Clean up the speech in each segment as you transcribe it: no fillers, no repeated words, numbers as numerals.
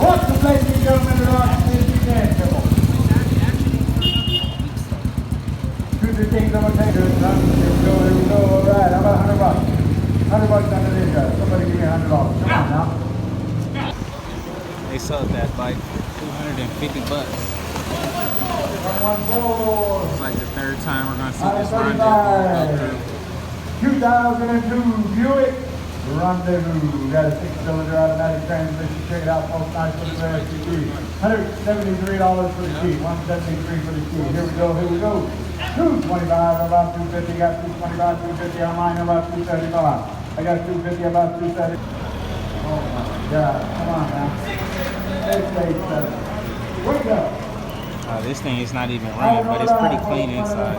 Welcome, ladies and gentlemen, to our community dance table. Two the things I'm gonna take here we go, here we go. All right, how about $100? $100 under these guys. Somebody give me $100. Come on now. They sold that bike $250. It's like the third time we're gonna see this rendezvous. 2002 Buick Rendezvous. Got a 6-cylinder automatic transmission. Check it out, folks. Nice little SUV. $173 for the key. $173 for the key. Here we go. Here we go. 225 about 250. Got 225, 250 online about 275. I got 250 about 270. Oh my God! Come on now. 687. Wake up. This thing is not even running, but it's pretty clean inside.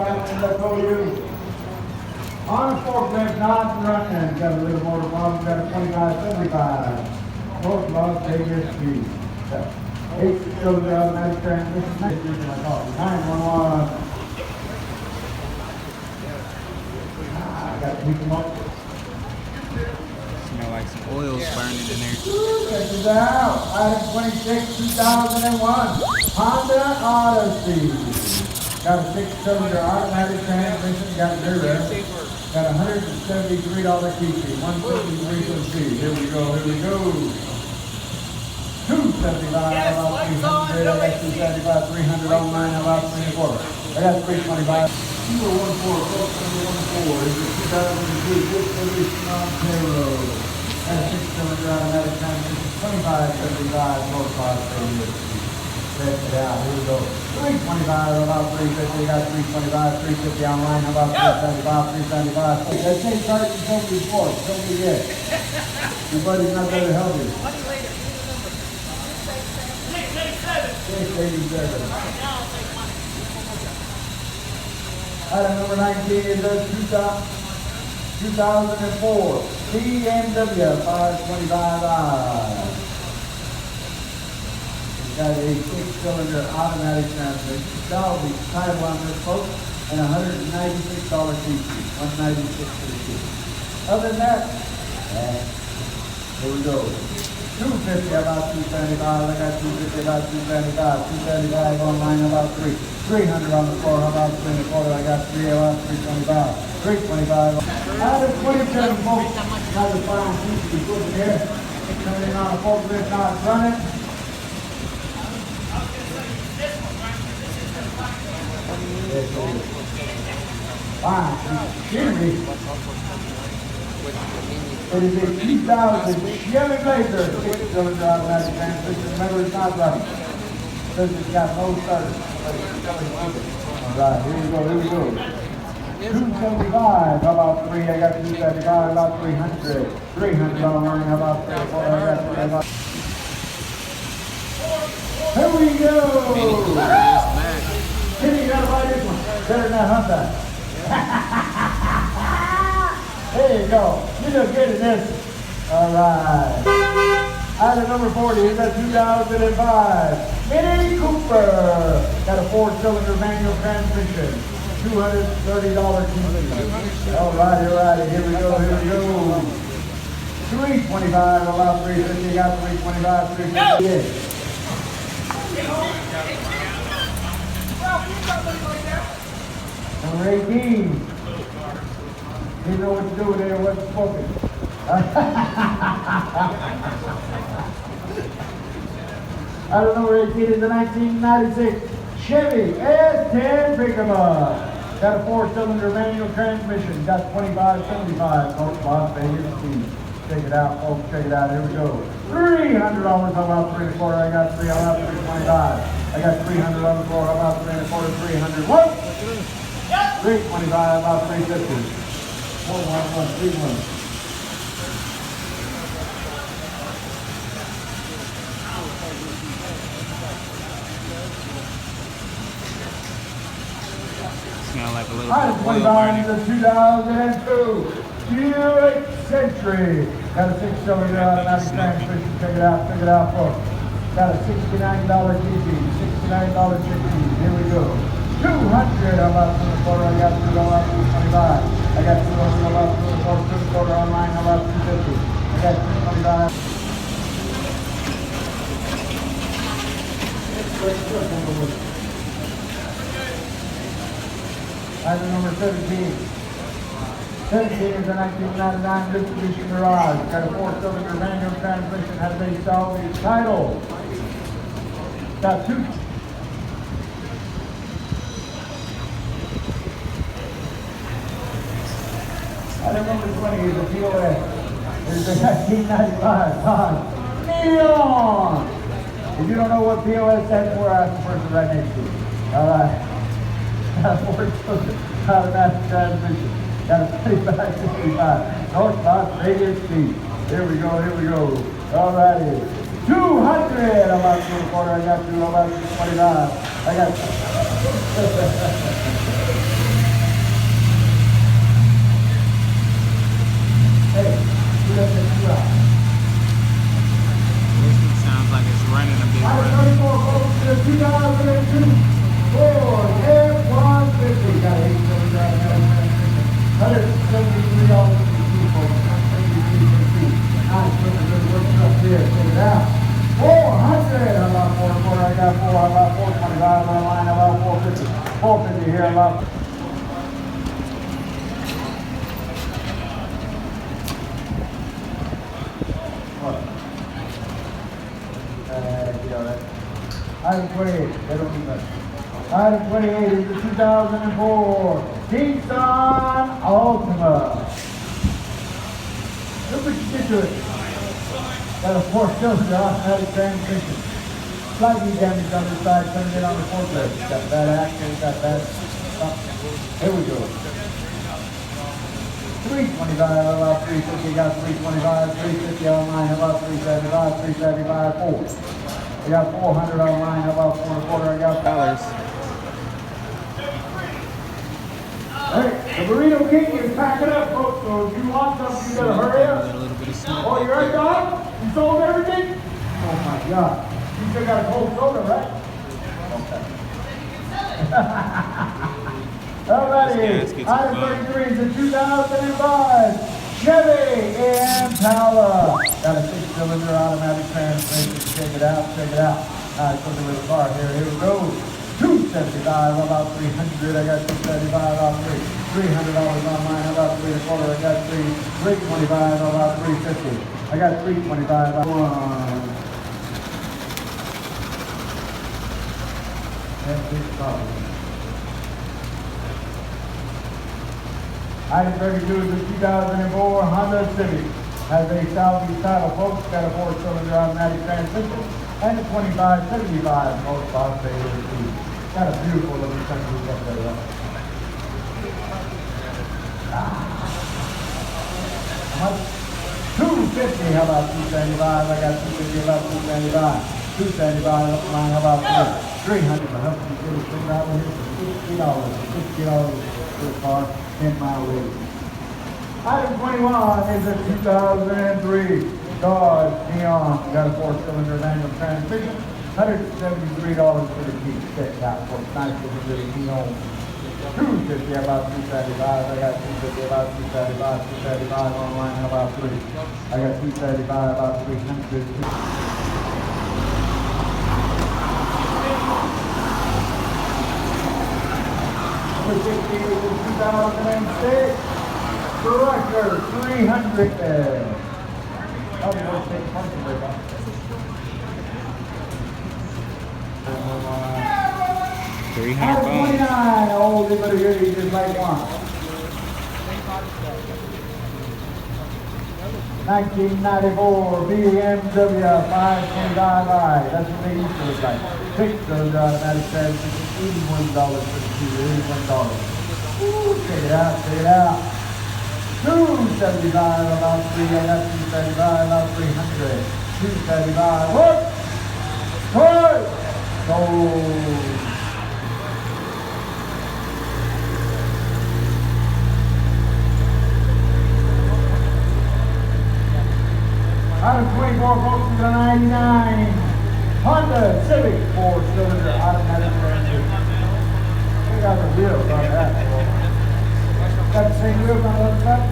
On a forklift, not running. Got a little motor problem. Got a 2575. Both Las Vegas speed. 8-cylinder automatic transmission. 911. Got to keep them up. Smell like some oil's burning in there. Check this out. Item 26, 2001. Honda Odyssey. Got a 6-cylinder automatic transmission. Got zero. Got a $173 key fee. $173 for the fee. Here we go. Here we go. $275 about 300. I got $275, 300 online about 3 I got $325. 214, is it 2002 Mitsubishi Montero. Got a 6-cylinder automatic transmission. $25.75 horsepower. Check it out. Here we go. $325 about 350. Got $325, $350 online. How about $375, $375? That same card you told me before. Don't forget. Your buddy's not there to help you. 687. Item number 19 is a 2004 BMW 525i. Got a 6-cylinder automatic transmission. Salvage title on this, folks, and $196 key fee. $196 for the key. Other than that, here we go. $250 about $275. I got $250 about $275. $275 online about $300 on the floor. How about $3 and a quarter? I got $3 about $325. $325. Out of 27 folks. Another fine piece to be put in here. Coming in on a forklift, not running. Fine. Chevy. It is a 2000 Chevy Blazer 6-cylinder automatic transmission. Remember, it's not running. Says it's got no starter. All right, here we go. Here we go. 275. How about 3? I got 275. About 300. 300 online. How about 3? I got 3. About. Here we go. Kenny, you gotta buy this one. Better than that Hyundai. There you go. You look good at this. All right. Item number 40 is a 2005 Mini Cooper. Got a 4-cylinder manual transmission. $230 key. All righty, all righty. Here we go. Here we go. 325. About 350. Got 325. 358. Number 18. You know what to do with it, what's spoken. Item number 18 is the 1996 Chevy S10 pickup. Got a 4-cylinder manual transmission. Got 2575. Folks, Las Vegas speed. Check it out, folks. Check it out. Here we go. $300 how about 3 and a quarter? I got 3. How about 325? I got 300 on the floor. How about 3 and a quarter? 300. What? 325. About 350. 41131. Smell like a little Item 25 is a 2002 Buick Century. Got a 6-cylinder automatic transmission. Check it out, folks. Got a $69 GP, $69 GP. Here we go. 200 about 2 and a quarter. I got 2 about 225. I got 2 about 2 and a quarter online. How about 250? I got 225. Item number 17. 17 is a 1999 Mitsubishi Mirage. Got a 4-cylinder manual transmission, has a salvage title. Got two. Item number 20 is a POS. There's a 1995 Dodge Neon. If you don't know what POS stands for, ask the person right next to you. All right. Got a 4-cylinder automatic transmission. Got a 3565 north-south radius speed. Here we go, here we go. All righty. 200. I'm about 2 I got 2. I'm about 225. I got Hey, who does this 2 out? This one sounds like it's running a bit. Item 34, folks, to the 2002 Ford F-150. Got a 8-cylinder automatic transmission. $173 folks. Nice, looking good work up here. Check it out. 400. How about 4 I got 4. How about 425 online? How about 450? 450 here. How about Item 28, they don't do that. Item 28 is the 2004 Nissan Altima. Look what you did to it. Got a 4-cylinder automatic transmission. Slightly damaged on the side, coming in on the forklift. Got bad axle, got bad stuff. Here we go. 325, about 350, got 325, 350 online, about 375, 375, 4. I got 400 online, about 4 I got Dollars. Hey, the Burrito King is packing up, folks, so if you want something, you better hurry up. A little bit of smoke. Oh, you right, Don? You sold everything? Oh my God. You still got a cold soda, right? Alrighty, item 33 is a 2005 Chevy Impala. Got a 6-cylinder automatic transmission. Check it out, check it out. Alright, looking with the car here. Here we go. 275, about 300. I got 275, about 3. $300 online, about 3 1/4. I got 325, about 350. I got 325. That's his problem. Item 32 is a 2004 Honda Civic. Has a salvage title, folks. Got a 4-cylinder automatic transmission and a 2575 most box favorite speed. Got a beautiful looking sunroof up there. How much? 250. How about 275? I got 250. About 275. 275 up line. How about 300? I hope you get a thing out here for $60. $60 for the car. 10-mile radius. Item 21 is a 2003 Dodge Neon. Got a 4-cylinder manual transmission. $173 for the key. Check out for nice looking little Neon. 250, about 275. I got 250, about 275. 275 online, about 3. I got 275, about 300. Number 16 is the 2006 Crusher 300. Probably won't take much of it. $300. 29. Oh, they better hear you just like one. 1994 BMW 525i. That's what they used to look like. 6-cylinder automatic transmission. $81 for the key. $81. Ooh, check it out, check it out. 275 about 3. I got 275 about 300. 275. What? Toy. Sold. Item 24, folks, is a 99 Honda Civic 4-cylinder automatic transmission. We got the wheels on that. Got the same wheels on the other side?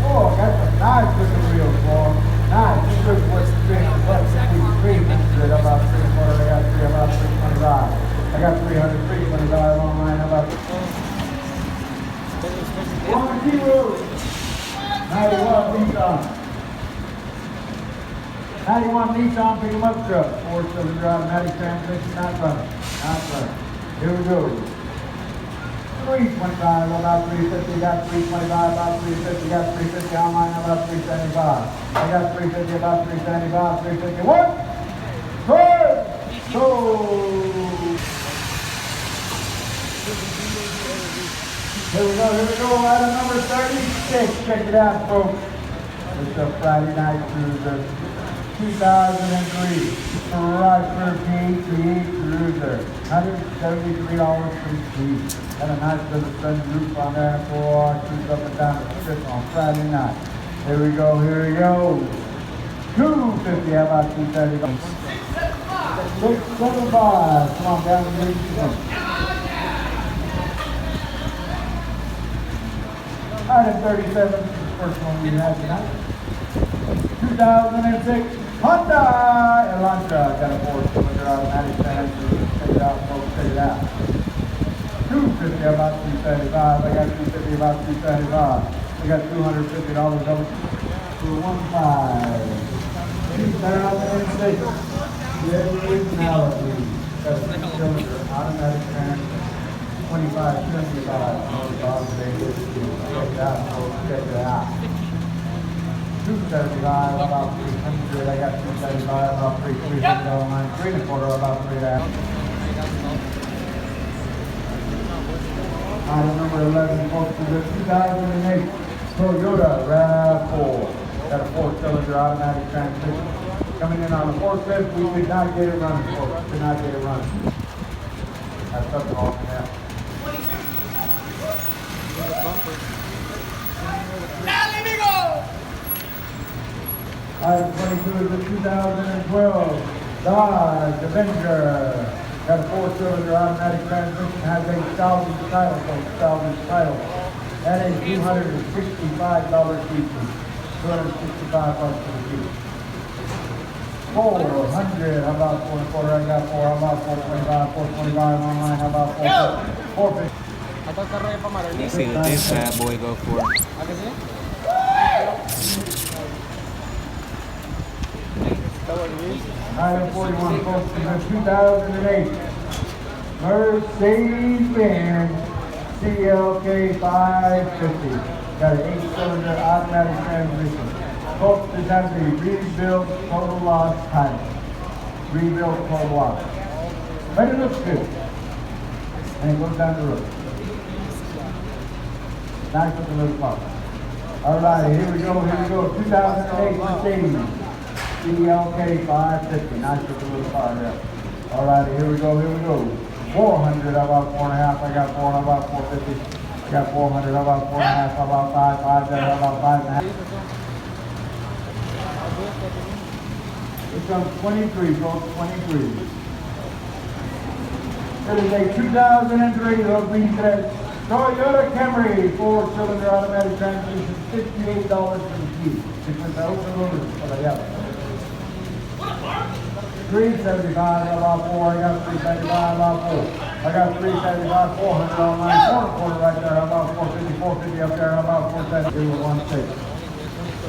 Oh, got some nice looking wheels for them. Nice. This looks what's $300. About 3 1/4. I got 3, about 325. I got 300, 325 online. About done. 91 Nissan pick 'em up truck, 4-cylinder automatic transmission, not running. Not running. Here we go. 325, about 350, got 325, about 350, got 350 online, about 375. I got 350, about 375, 351. Good! Go! Here we go, item number 36. Check it out, folks. It's a Friday night cruiser. 2003 Chrysler P88 Cruiser. $173 per seat. Got a nice little sunroof on there, 4 cruise up and down the strip on Friday night. Here we go. 250, how about 275? 675. Come on down to the item 37, first one we had tonight. 2006 Honda Elantra. Got a 4-cylinder automatic transmission. Check it out, folks. Check it out. 250, about 275. I got 250, about 275. We got $250 over to 2006. The originality. Got a 6-cylinder automatic transmission. 2575. Check it out, folks. Check it out. 275, about 300. I got 275, about 300 online. 3.25, about 3.5. Item number 11, folks, is a 2008 Toyota RAV4. Got a 4-cylinder automatic transmission. Coming in on the forklift, we did not get it running, folks. Did not get it running. That's something off there. Item 22 is a 2012 Dodge Avenger. Got a 4-cylinder automatic transmission, has a salvage title, folks, salvage title. That is $265 each. $265 for the piece. 400, how about 4.25? I got 4, how about 425? 425 online, how about 450? Let's see what this bad boy go for. Item 41, folks, is a 2008 Mercedes-Benz CLK 550. Got an 8-cylinder automatic transmission. Folks, this has a rebuilt total loss title. Rebuilt total loss. But it looks good. And it goes down the road. Nice looking little car. All right, here we go. 2008 Mercedes CLK 550. Nice looking little car there. All right, here we go. 400, how about 4.5? I got 4, how about 450? Got 400, how about 4.5? How about 5? 5 there, how about 5.5? This comes 23, folks, 23. It is a 2003 Toyota Camry 4-cylinder automatic transmission, $58 for the key. Because I open over for the yellow. 375, about 4. I got 375, about 4. I got 375, 400 online, 4.25 right there. How about 450, 450 up there? How about 470? We were 1.6.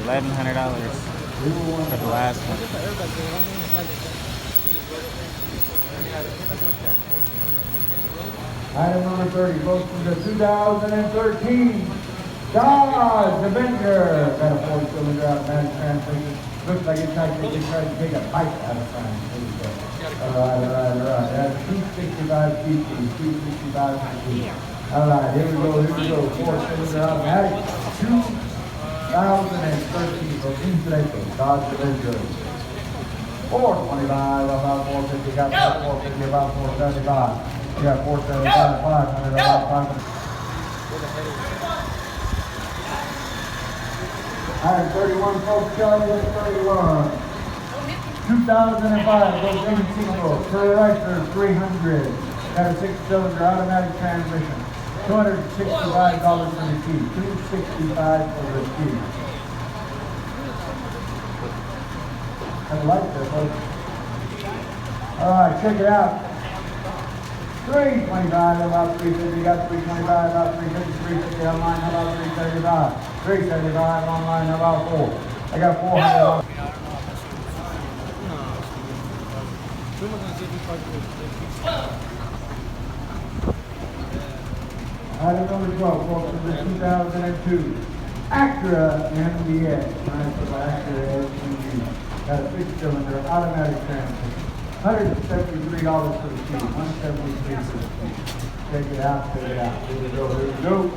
$1,100 for the last one. Item number 30, folks, from the 2013 Dodge Avenger. Got a 4-cylinder automatic transmission. Looks like it's like they tried to take a bite out of time. All right. That's 265 cc, 265 cc. All right, here we go. 4-cylinder automatic. 2013 for Inflation Dodge Avenger. 425, about 450, got 450, about 475. You got 475, 500, about 500. Item 31, folks, Charlie, 31. 2005, those Cinco, Chrysler 300. Got a 6-cylinder automatic transmission. $265 for the key. $265 for the key. I like that, folks. All right, check it out. 325, about 350, got 325, about 350, 350 online, how about 375? 375 online, how about 4? I got $400. Item number 12, folks, is the 2002 Acura MDX. Nice little Acura SUV. Got a 6-cylinder automatic transmission. $173 for the key. $173 for the key. Check it out, check it out. Here we go, here we go.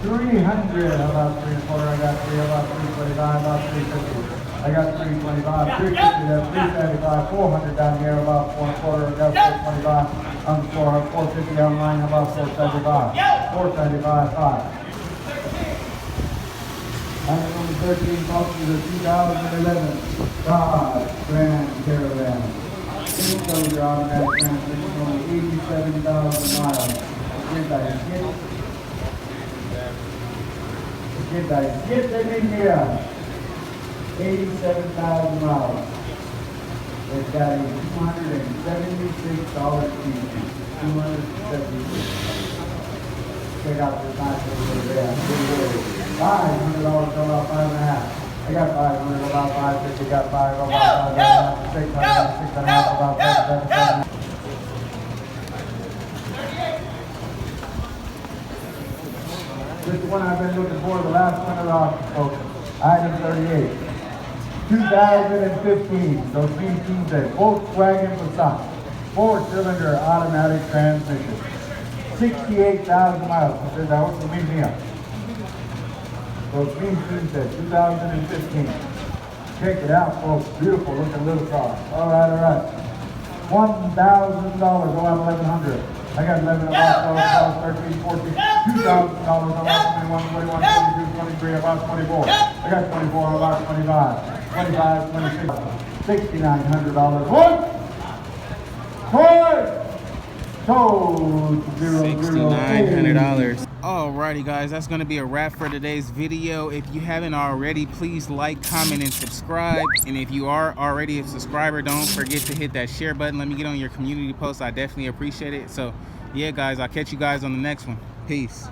300, how about 3 and a quarter? I got 3, how about 325, about 350. I got 325, 350, that's 375, 400 down here, about 4 and a quarter. I got 425 on the floor, 450 online, about 475, 475, 5. Item number 13, folks, is a 2011 Dodge Grand Caravan. Single-cylinder automatic transmission, only 87,000 miles. Get them in here. 87,000 miles. It's got a $276 fee. $276. Check out this nice little there. $500 go about 5.5. I got 500 about 550. Got 5 about 5.5. 600, 6.5 about 7.5. This is the one I've been looking for the last one of the auction, folks. Item 38. 2015. Those BTs at Volkswagen Passat. 4-cylinder automatic transmission. 68,000 miles. Says that was the museum. Those BTs at 2015. Check it out, folks. Beautiful looking little car. All right. $1,000. Go out $1,100. I got 11 about 12, 13, 14, $2,000 about 21, 21, 22, 23, about 24. I got 24 about 25, 25, 26, $6,900. What? Sold. $6,900. Alrighty guys, that's gonna be a wrap for today's video. If you haven't already, please like, comment, and subscribe. And if you are already a subscriber, don't forget to hit that share button. Let me get on your community post. I definitely appreciate it. So yeah guys, I'll catch you guys on the next one. Peace.